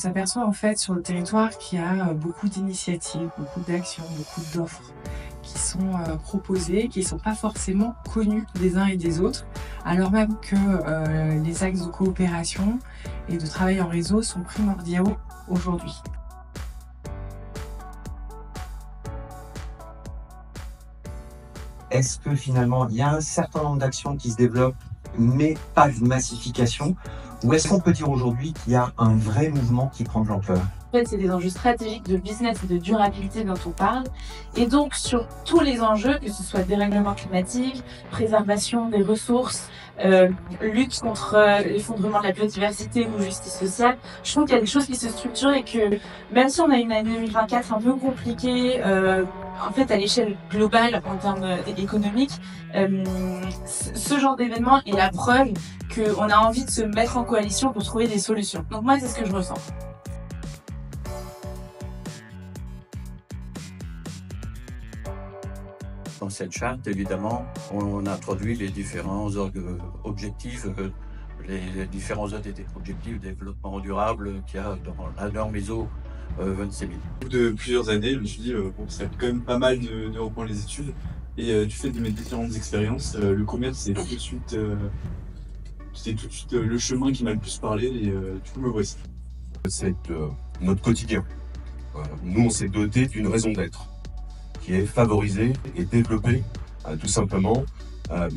s'aperçoit en fait sur le territoire qu'il y a beaucoup d'initiatives, beaucoup d'actions, beaucoup d'offres qui sont proposées, qui ne sont pas forcément connues des uns et des autres, alors même que les axes de coopération et de travail en réseau sont primordiaux aujourd'hui. Est-ce que finalement il y a un certain nombre d'actions qui se développent, mais pas de massification? Ou est-ce qu'on peut dire aujourd'hui qu'il y a un vrai mouvement qui prend de l'ampleur? En fait, c'est des enjeux stratégiques de business et de durabilité dont on parle. Et donc, sur tous les enjeux, que ce soit dérèglement climatique, préservation des ressources, lutte contre l'effondrement de la biodiversité ou justice sociale, je trouve qu'il y a des choses qui se structurent et que même si on a une année 2024 un peu compliquée, en fait, à l'échelle globale, en termes économiques, ce genre d'événement est la preuve qu'on a envie de se mettre en coalition pour trouver des solutions. Donc moi, c'est ce que je ressens. Dans cette charte, évidemment, on introduit les différents objectifs, les différents ODD, objectifs de développement durable qu'il y a dans la norme ISO 27000. Au bout de plusieurs années, je me suis dit, bon, ça fait quand même pas mal de reprendre les études. Et du fait de mes différentes expériences, le commerce, c'est tout de suite le chemin qui m'a le plus parlé et du coup me voici. C'est notre quotidien. Nous, on s'est doté d'une raison d'être, qui est favoriser et développer tout simplement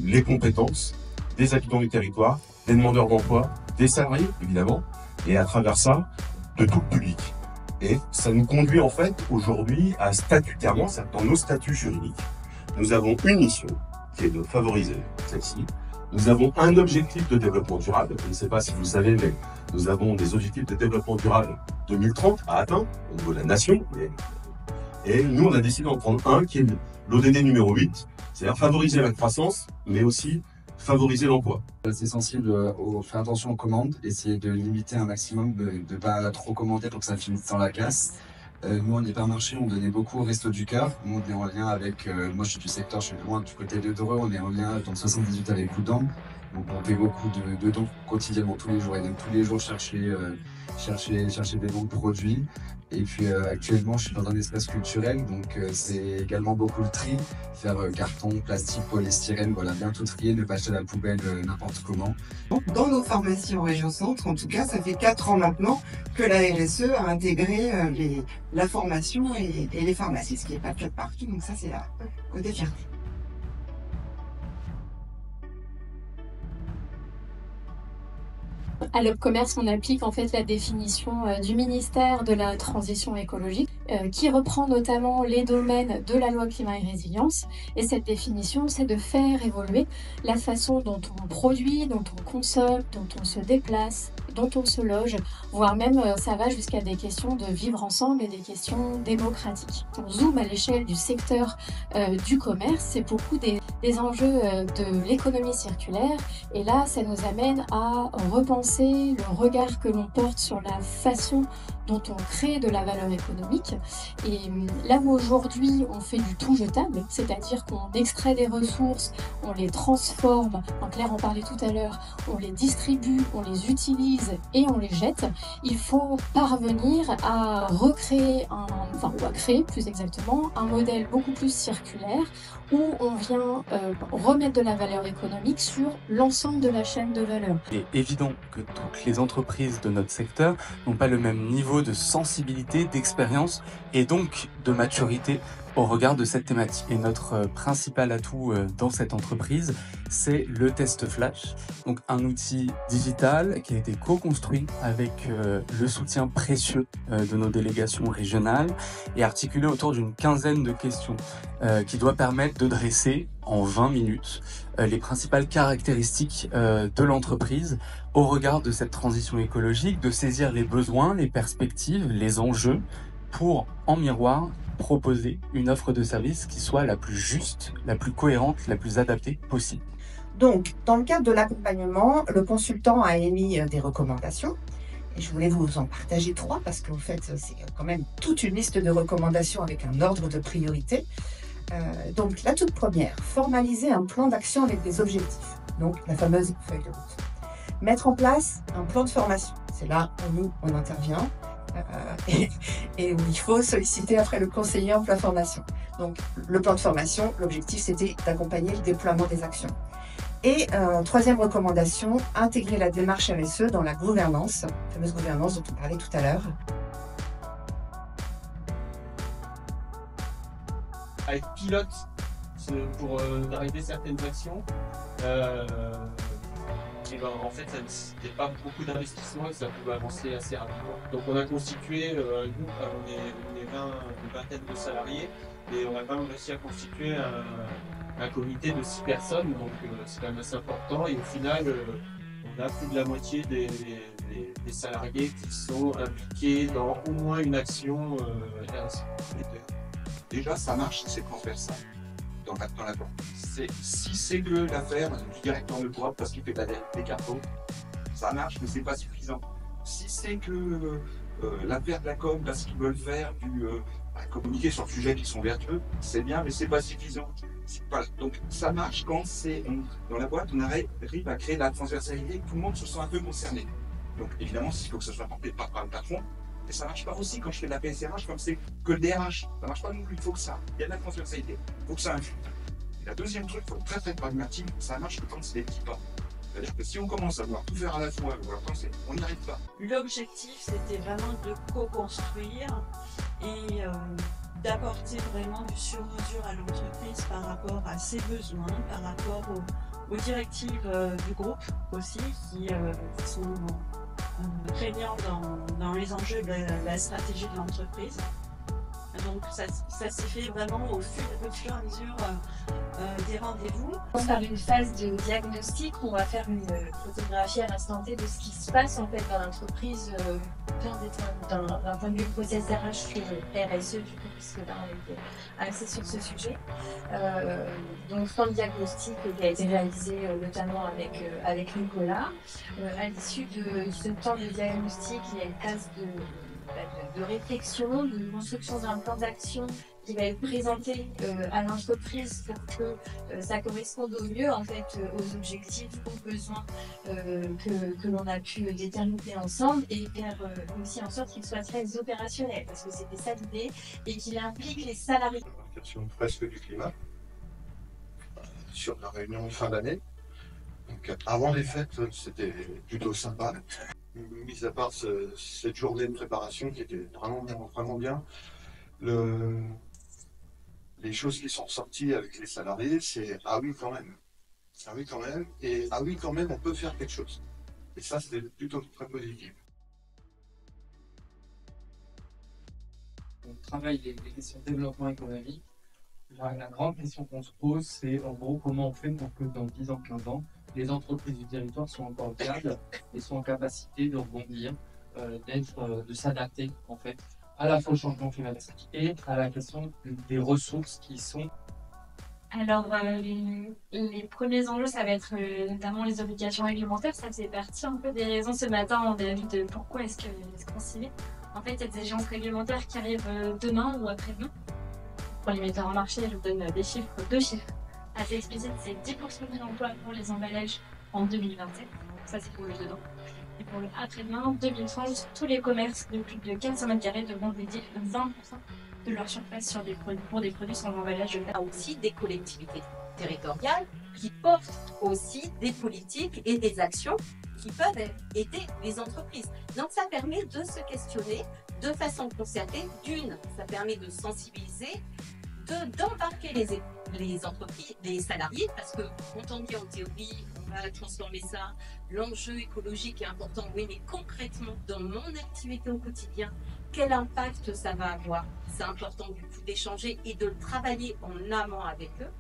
les compétences des habitants du territoire, des demandeurs d'emploi, des salariés évidemment, et à travers ça, de tout le public. Et ça nous conduit en fait aujourd'hui à statutairement, dans nos statuts juridiques, nous avons une mission qui est de favoriser celle-ci. Nous avons un objectif de développement durable. Je ne sais pas si vous le savez, mais nous avons des objectifs de développement durable 2030 à atteindre au niveau de la nation. Et nous, on a décidé d'en prendre un qui est l'ODD numéro 8, c'est-à-dire favoriser la croissance, mais aussi favoriser l'emploi. C'est sensible faire attention aux commandes, essayer de limiter un maximum, de ne pas trop commander pour que ça finisse dans la casse. Nous, en hypermarché, on donnait beaucoup au Resto du Cœur. Nous, on est en lien avec, moi je suis du secteur, je suis loin du côté de Dreux, on est en lien dans le 78 avec Oudan. Donc on fait beaucoup de dons quotidiennement tous les jours et donc tous les jours chercher des bons produits. Et puis actuellement je suis dans un espace culturel, donc c'est également beaucoup le tri, faire carton, plastique, polystyrène, voilà, bien tout trier, ne pas jeter à la poubelle n'importe comment. Dans nos pharmacies en région centre, en tout cas, ça fait 4 ans maintenant que la RSE a intégré la formation et les pharmacies, ce qui n'est pas le cas de partout, donc ça c'est là, côté fierté. À l'Opcommerce, on applique en fait la définition du ministère de la Transition écologique qui reprend notamment les domaines de la loi climat et résilience. Et cette définition, c'est de faire évoluer la façon dont on produit, dont on consomme, dont on se déplace, dont on se loge, voire même ça va jusqu'à des questions de vivre ensemble et des questions démocratiques. On zoome à l'échelle du secteur du commerce, c'est beaucoup des enjeux de l'économie circulaire. Et là, ça nous amène à repenser le regard que l'on porte sur la façon dont on crée de la valeur économique. Et là où aujourd'hui on fait du tout jetable, c'est-à-dire qu'on extrait des ressources, on les transforme, en Claire en parlait tout à l'heure, on les distribue, on les utilise et on les jette, il faut parvenir à recréer ou à créer plus exactement un modèle beaucoup plus circulaire où on vient remettre de la valeur économique sur l'ensemble de la chaîne de valeur. Il est évident que toutes les entreprises de notre secteur n'ont pas le même niveau de sensibilité, d'expérience et donc de maturité au regard de cette thématique. Et notre principal atout dans cette entreprise, c'est le test flash, donc un outil digital qui a été co-construit avec le soutien précieux de nos délégations régionales et articulé autour d'une quinzaine de questions qui doit permettre de dresser en 20 minutes les principales caractéristiques de l'entreprise au regard de cette transition écologique, de saisir les besoins, les perspectives, les enjeux pour, en miroir, proposer une offre de service qui soit la plus juste, la plus cohérente, la plus adaptée possible. Donc, dans le cadre de l'accompagnement, le consultant a émis des recommandations. Et je voulais vous en partager 3 parce qu'en fait, c'est quand même toute une liste de recommandations avec un ordre de priorité. Donc, la toute première, formaliser un plan d'action avec des objectifs. Donc, la fameuse feuille de route. Mettre en place un plan de formation. C'est là où nous, on intervient. et où il faut solliciter après le conseiller emploi formation. Donc le plan de formation, l'objectif c'était d'accompagner le déploiement des actions. Et troisième recommandation, intégrer la démarche RSE dans la gouvernance, la fameuse gouvernance dont on parlait tout à l'heure. Avec pilote pour arrêter certaines actions. Et ben, en fait, ça ne nécessitait pas beaucoup d'investissement et ça pouvait avancer assez rapidement. Donc on a constitué, nous, on est une vingtaine de salariés et on a quand même réussi à constituer un comité de 6 personnes, donc c'est quand même assez important. Et au final, on a plus de la moitié des salariés qui sont impliqués dans au moins une action RSE. Déjà, ça marche, c'est transversal dans la banque. Si c'est que l'affaire du directeur de droite parce qu'il fait des cartons, ça marche, mais c'est pas suffisant. Si c'est que l'affaire de la com parce qu'ils veulent faire communiquer sur le sujet qui sont vertueux, c'est bien, mais c'est pas suffisant. Donc ça marche quand dans la boîte, on arrive à créer de la transversalité, tout le monde se sent un peu concerné. Donc évidemment, il faut que ça soit porté par le patron. Mais ça marche pas aussi quand je fais de la PSRH, comme c'est que le DRH. Ça marche pas non plus, il faut que ça. Il y a de la transversalité, il faut que ça influe. Et la deuxième truc, il faut être très très pragmatique, ça marche que quand c'est des petits pas. C'est-à-dire que si on commence à vouloir tout faire à la fois, on n'y arrive pas. L'objectif, c'était vraiment de co-construire et d'apporter vraiment du sur-mesure à l'entreprise par rapport à ses besoins, par rapport aux directives du groupe aussi, qui sont prégnants dans les enjeux de la stratégie de l'entreprise. Donc ça s'est fait vraiment au fur et à mesure des rendez-vous. On va faire une phase de diagnostic où on va faire une photographie à l'instant T de ce qui se passe en fait dans l'entreprise, d'un point de vue process RH que RSE du coup, puisque là on était axé sur ce sujet. Donc plan de diagnostic qui a été réalisé notamment avec Nicolas. À l'issue de ce temps de diagnostic, il y a une phase de réflexion, de construction d'un plan d'action qui va être présenté à l'entreprise pour que ça corresponde au mieux en fait aux objectifs, aux besoins que l'on a pu déterminer ensemble et faire aussi en sorte qu'il soit très opérationnel parce que c'était ça l'idée et qu'il implique les salariés. Sur une fresque du climat sur la réunion de fin d'année. Donc avant les fêtes, c'était plutôt sympa. Mis à part cette journée de préparation qui était vraiment bien, les choses qui sont sorties avec les salariés, c'est « ah oui quand même ». Ah oui quand même, et ah oui quand même, on peut faire quelque chose. Et ça, c'était plutôt très positif. On travaille les questions de développement économique. La grande question qu'on se pose, c'est en gros comment on fait pour que dans 10 ans, 15 ans, les entreprises du territoire sont encore viables et sont en capacité de rebondir, de s'adapter en fait à la fois au changement climatique et à la question des ressources qui sont. Alors les premiers enjeux, ça va être notamment les obligations réglementaires. Ça faisait partie un peu des raisons ce matin on a vu de pourquoi est-ce qu'on s'y met. En fait, il y a des échéances réglementaires qui arrivent demain ou après-demain. Pour les metteurs en marché, je vous donne deux chiffres assez explicites, c'est 10% de l'emploi pour les emballages en 2027, ça c'est pour le dedans. Et pour le après-demain, 2030, tous les commerces de plus de 400 m² devront dédier 20% de leur surface pour des produits sans emballage. Il y a aussi des collectivités territoriales qui portent aussi des politiques et des actions qui peuvent aider les entreprises. Donc ça permet de se questionner de façon concertée. D'une, ça permet de sensibiliser, d'embarquer les entreprises, les salariés, parce que quand on dit en théorie, on va transformer ça, l'enjeu écologique est important, oui, mais concrètement, dans mon activité au quotidien, quel impact ça va avoir? C'est important du coup d'échanger et de le travailler en amont avec eux.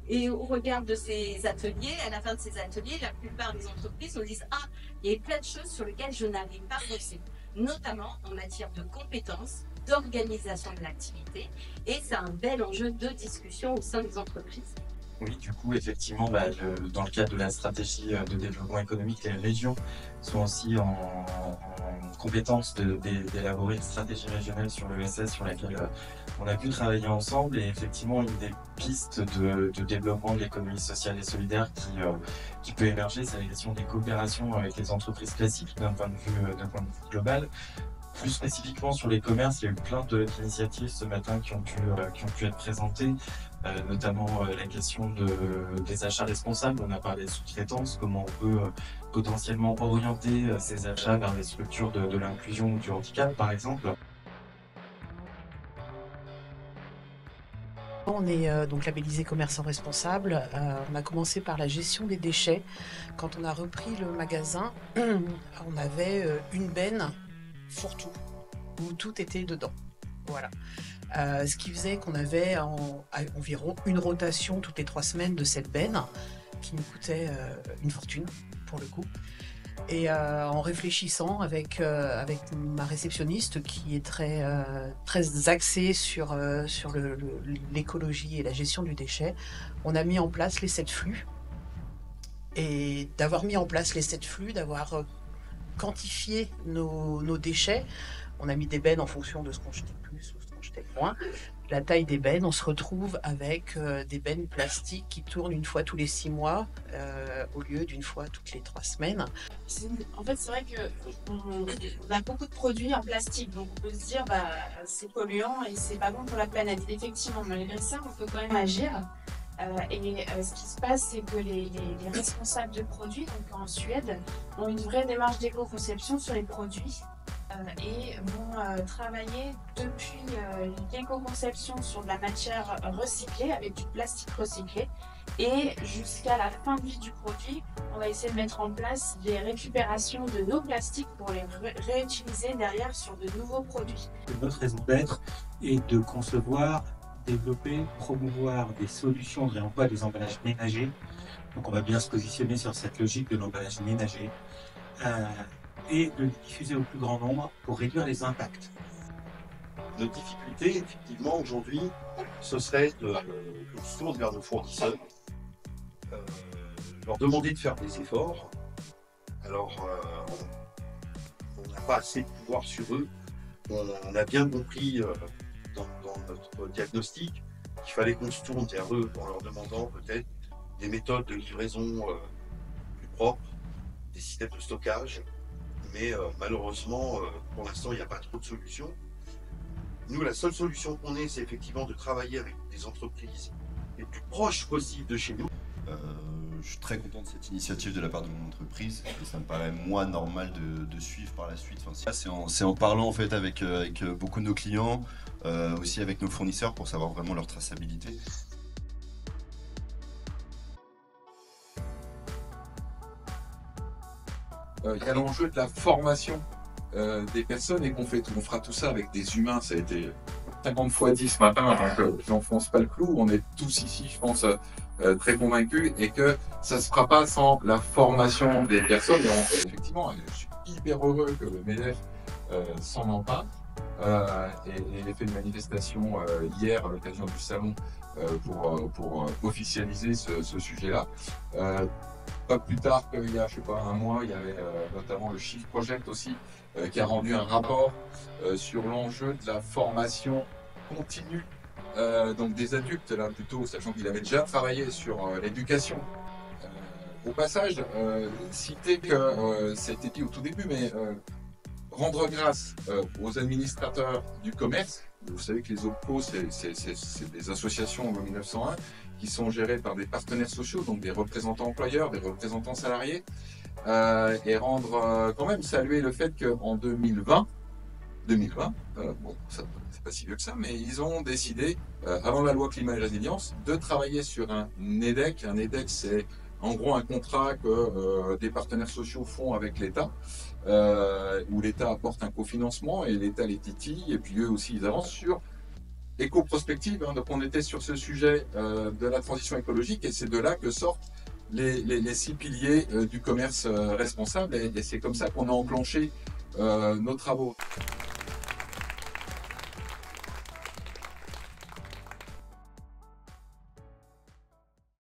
Et au regard de ces ateliers, à la fin de ces ateliers, la plupart des entreprises nous disent « Ah, il y a plein de choses sur lesquelles je n'arrive pas à bosser », notamment en matière de compétences, d'organisation de l'activité, et c'est un bel enjeu de discussion au sein des entreprises. Oui, du coup, effectivement, dans le cadre de la stratégie de développement économique, les régions sont aussi en compétence d'élaborer une stratégie régionale sur l'ESS sur laquelle on a pu travailler ensemble. Et effectivement, une des pistes de développement de l'économie sociale et solidaire qui peut émerger, c'est la question des coopérations avec les entreprises classiques d'un point de vue global. Plus spécifiquement sur les commerces, il y a eu plein d'initiatives ce matin qui ont pu être présentées, notamment la question des achats responsables. On a parlé de sous-traitance, comment on peut potentiellement orienter ces achats vers des structures de l'inclusion ou du handicap, par exemple. On est donc labellisé commerçant responsable. On a commencé par la gestion des déchets. Quand on a repris le magasin, on avait une benne fourre-tout, où tout était dedans. Voilà. Ce qui faisait qu'on avait environ une rotation toutes les 3 semaines de cette benne, qui nous coûtait une fortune, pour le coup. Et en réfléchissant avec ma réceptionniste, qui est très axée sur l'écologie et la gestion du déchet, on a mis en place les 7 flux. Et d'avoir mis en place les 7 flux, d'avoir quantifié nos déchets, on a mis des bennes en fonction de ce qu'on jetait plus ou ce qu'on jetait moins. La taille des bennes, on se retrouve avec des bennes plastiques qui tournent une fois tous les 6 mois au lieu d'une fois toutes les 3 semaines. En fait, c'est vrai qu'on a beaucoup de produits en plastique, donc on peut se dire c'est polluant et c'est pas bon pour la planète. Effectivement, malgré ça, on peut quand même agir. Ce qui se passe, c'est que les responsables de produits, donc en Suède, ont une vraie démarche d'éco-conception sur les produits et vont travailler depuis l'éco-conception sur de la matière recyclée, avec du plastique recyclé, et jusqu'à la fin de vie du produit, on va essayer de mettre en place des récupérations de nos plastiques pour les réutiliser derrière sur de nouveaux produits. Notre raison d'être est de concevoir, développer, promouvoir des solutions de réemploi des emballages ménagers. Donc on va bien se positionner sur cette logique de l'emballage ménager et de le diffuser au plus grand nombre pour réduire les impacts. Notre difficulté, effectivement, aujourd'hui, ce serait de se tourner vers nos fournisseurs, leur demander de faire des efforts. Alors, on n'a pas assez de pouvoir sur eux. On a bien compris dans notre diagnostic qu'il fallait qu'on se tourne vers eux en leur demandant peut-être des méthodes de livraison plus propres, des systèmes de stockage, mais malheureusement, pour l'instant, il n'y a pas trop de solutions. Nous, la seule solution qu'on ait, c'est effectivement de travailler avec des entreprises les plus proches possibles de chez nous. Je suis très content de cette initiative de la part de mon entreprise et ça me paraît moi normal de suivre par la suite. Enfin, c'est en parlant en fait avec beaucoup de nos clients, aussi avec nos fournisseurs pour savoir vraiment leur traçabilité. Il y a l'enjeu de la formation des personnes et on fera tout ça avec des humains. Ça a été 50 fois dit ce matin, donc j'enfonce pas le clou. On est tous ici, je pense, très convaincus et que ça se fera pas sans la formation des personnes. Et effectivement, je suis hyper heureux que le MEDEF s'en empare et ait fait une manifestation hier à l'occasion du salon pour officialiser ce sujet-là. Pas plus tard qu'il y a, je sais pas, un mois, il y avait notamment le Shift Project aussi qui a rendu un rapport sur l'enjeu de la formation continue donc des adultes là plutôt, sachant qu'il avait déjà travaillé sur l'éducation. Au passage, citer que c'était dit au tout début, mais rendre grâce aux administrateurs du commerce. Vous savez que les OPCO, c'est des associations en 1901 qui sont gérées par des partenaires sociaux, donc des représentants employeurs, des représentants salariés, et rendre quand même saluer le fait qu'en 2020, bon, c'est pas si vieux que ça, mais ils ont décidé, avant la loi climat et résilience, de travailler sur un EDEC. Un EDEC, c'est en gros un contrat que des partenaires sociaux font avec l'État, où l'État apporte un cofinancement et l'État les titille, et puis eux aussi ils avancent sur éco-prospective. Donc on était sur ce sujet de la transition écologique et c'est de là que sortent les 6 piliers du commerce responsable et c'est comme ça qu'on a enclenché nos travaux.